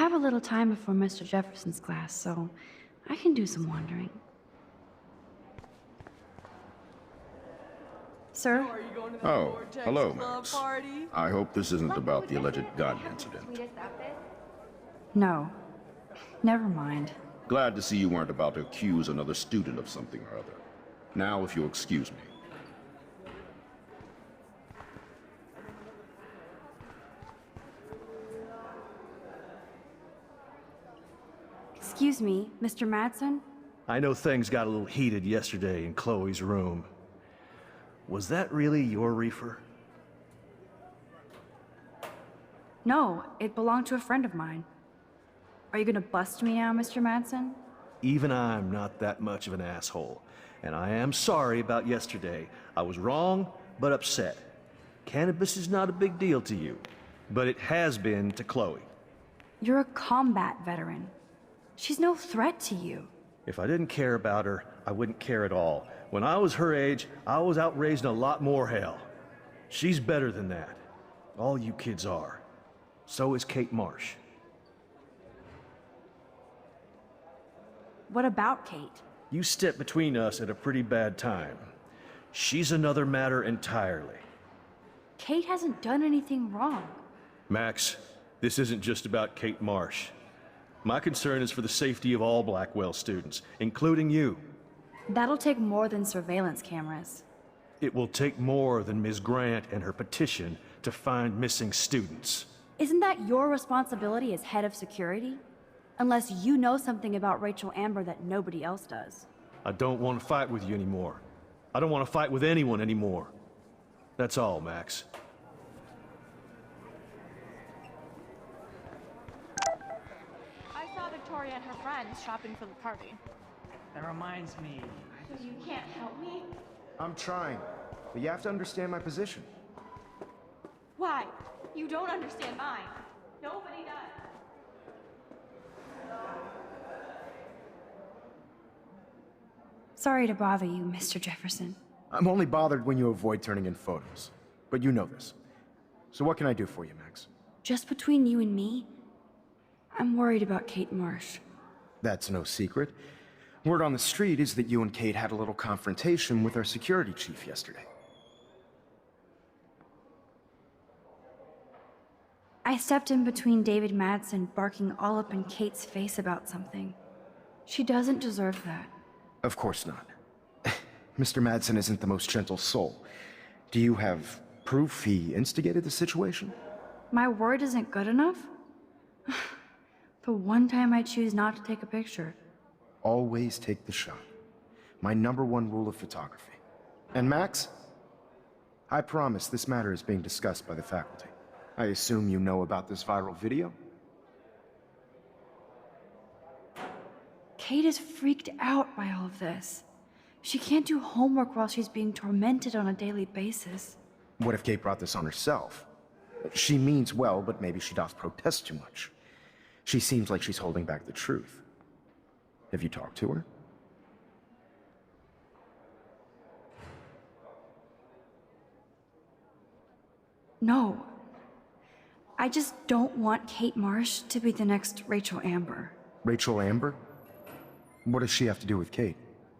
have a little time before Mr. Jefferson's class, so I can do some wandering. Sir? Oh, hello, Max. I hope this isn't about the alleged gun incident. No. Never mind. Glad to see you weren't about to accuse another student of something or other. Now, if you'll excuse me. Excuse me, Mr. Madsen? I know things got a little heated yesterday in Chloe's room. Was that really your reefer? No, it belonged to a friend of mine. Are you gonna bust me now, Mr. Madsen? Even I'm not that much of an asshole. And I am sorry about yesterday. I was wrong, but upset. Cannabis is not a big deal to you, but it has been to Chloe. You're a combat veteran. She's no threat to you. If I didn't care about her, I wouldn't care at all. When I was her age, I was out raising a lot more hell. She's better than that. All you kids are. So is Kate Marsh. What about Kate? You stepped between us at a pretty bad time. She's another matter entirely. Kate hasn't done anything wrong. Max, this isn't just about Kate Marsh. My concern is for the safety of all Blackwell students, including you. That'll take more than surveillance cameras. It will take more than Ms. Grant and her petition to find missing students. Isn't that your responsibility as head of security? Unless you know something about Rachel Amber that nobody else does. I don't want to fight with you anymore. I don't want to fight with anyone anymore. That's all, Max. I saw Victoria and her friends shopping for the party. That reminds me. So you can't help me? I'm trying, but you have to understand my position. Why? You don't understand mine. Nobody does. Sorry to bother you, Mr. Jefferson. I'm only bothered when you avoid turning in photos. But you know this. So what can I do for you, Max? Just between you and me, I'm worried about Kate Marsh. That's no secret. Word on the street is that you and Kate had a little confrontation with our security chief yesterday. I stepped in between David Madsen barking all up in Kate's face about something. She doesn't deserve that. Of course not. Mr. Madsen isn't the most gentle soul. Do you have proof he instigated the situation? My word isn't good enough? The one time I choose not to take a picture. Always take the shot. My #1 rule of photography. And Max, I promise this matter is being discussed by the faculty. I assume you know about this viral video? Kate is freaked out by all of this. She can't do homework while she's being tormented on a daily basis. What if Kate brought this on herself? She means well, but maybe she does protest too much. She seems like she's holding back the truth. Have you talked to her? No. I just don't want Kate Marsh to be the next Rachel Amber. Rachel Amber? What does she have to do with Kate?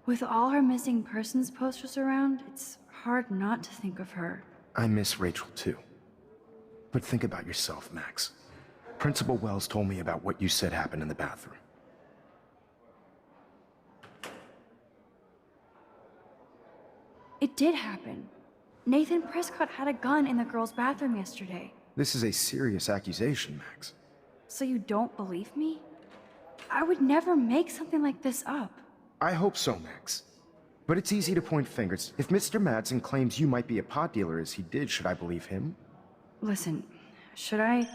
With all her missing persons posters around, it's hard not to think of her. I miss Rachel too. But think about yourself, Max. Principal Wells told me about what you said happened in the bathroom. It did happen. Nathan Prescott had a gun in the girls' bathroom yesterday. This is a serious accusation, Max. So you don't believe me? I would never make something like this up. I hope so, Max. But it's easy to point fingers. If Mr. Madsen claims you might be a pot dealer as he did, should I believe him? Listen, should I?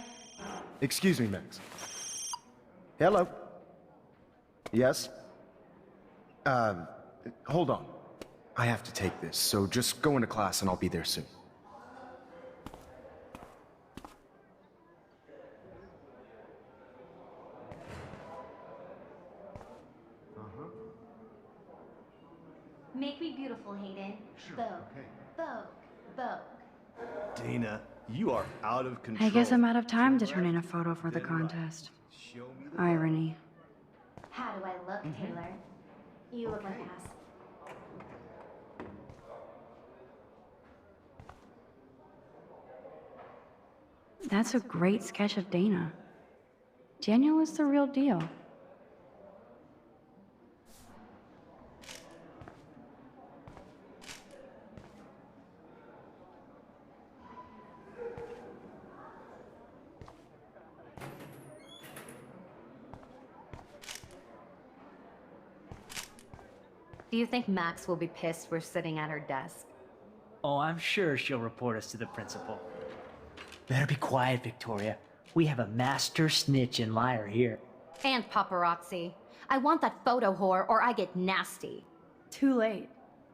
Excuse me, Max. Hello? Yes? Hold on. I have to take this, so just go into class and I'll be there soon. Make me beautiful, Hayden. Sure, Vogue. okay. Vogue. Vogue. Dana, you are out of control. I guess I'm out of time to turn in a photo for the contest. Irony. How do I look, Taylor? You look like ass. That's a great sketch of Dana. Daniel is the real deal. Do you think Max will be pissed we're sitting at her desk? Oh, I'm sure she'll report us to the principal. Better be quiet, Victoria. We have a master snitch and liar here. And paparazzi. I want that photo whore or I get nasty. Too late.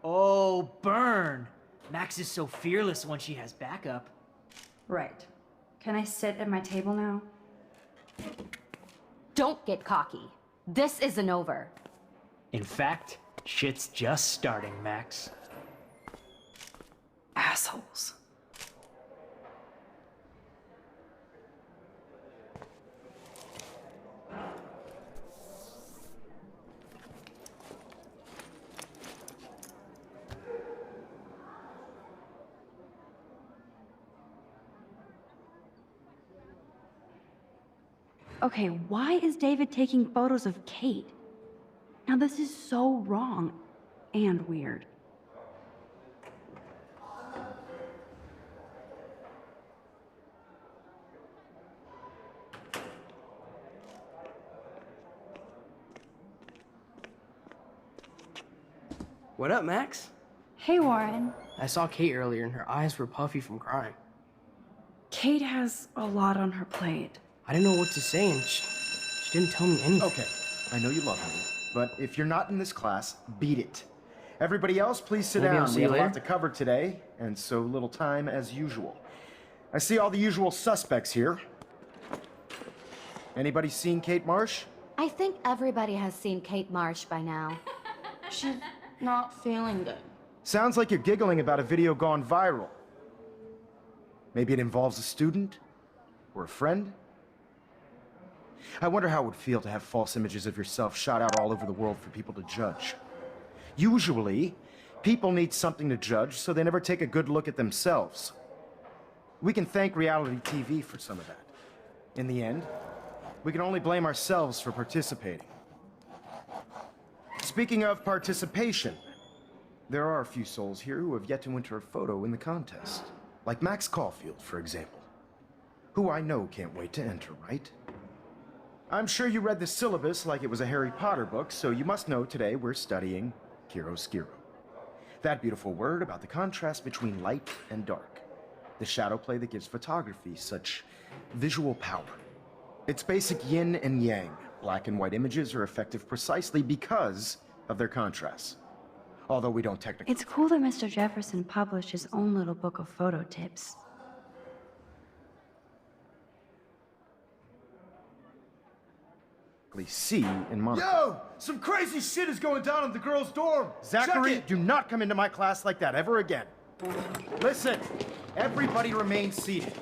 Oh, burn! Max is so fearless when she has backup. Right. Can I sit at my table now? Don't get cocky. This isn't over. In fact, shit's just starting, Max. Assholes. Okay, why is David taking photos of Kate? Now this is so wrong and weird. What up, Max? Hey, Warren. I saw Kate earlier and her eyes were puffy from crying. Kate has a lot on her plate. I didn't know what to say and she didn't tell me anything. Okay, I know you love me, but if you're not in this class, beat it. Everybody else, please sit Maybe I'll down. see We you have a lot later. to cover today, and so little time as usual. I see all the usual suspects here. Anybody seen Kate Marsh? I think everybody has seen Kate Marsh by now. She's not feeling good. Sounds like you're giggling about a video gone viral. Maybe it involves a student? Or a friend? I wonder how it would feel to have false images of yourself shot out all over the world for people to judge. Usually, people need something to judge, so they never take a good look at themselves. We can thank reality TV for some of that. In the end, we can only blame ourselves for participating. Speaking of participation, there are a few souls here who have yet to enter a photo in the contest. Like Max Caulfield, for example. Who I know can't wait to enter, right? I'm sure you read the syllabus like it was a Harry Potter book, so you must know today we're studying chiaroscuro. That beautiful word about the contrast between light and dark. The shadow play that gives photography such visual power. It's basic yin and yang. Black and white images are effective precisely because of their contrasts. Although we don't technically... It's cool that Mr. Jefferson published his own little book of photo tips. see in Monaco. Yo! Some crazy shit is going down in the girls' dorm! Zachary, Check it! do not come into my class like that ever again. Listen, everybody remain seated.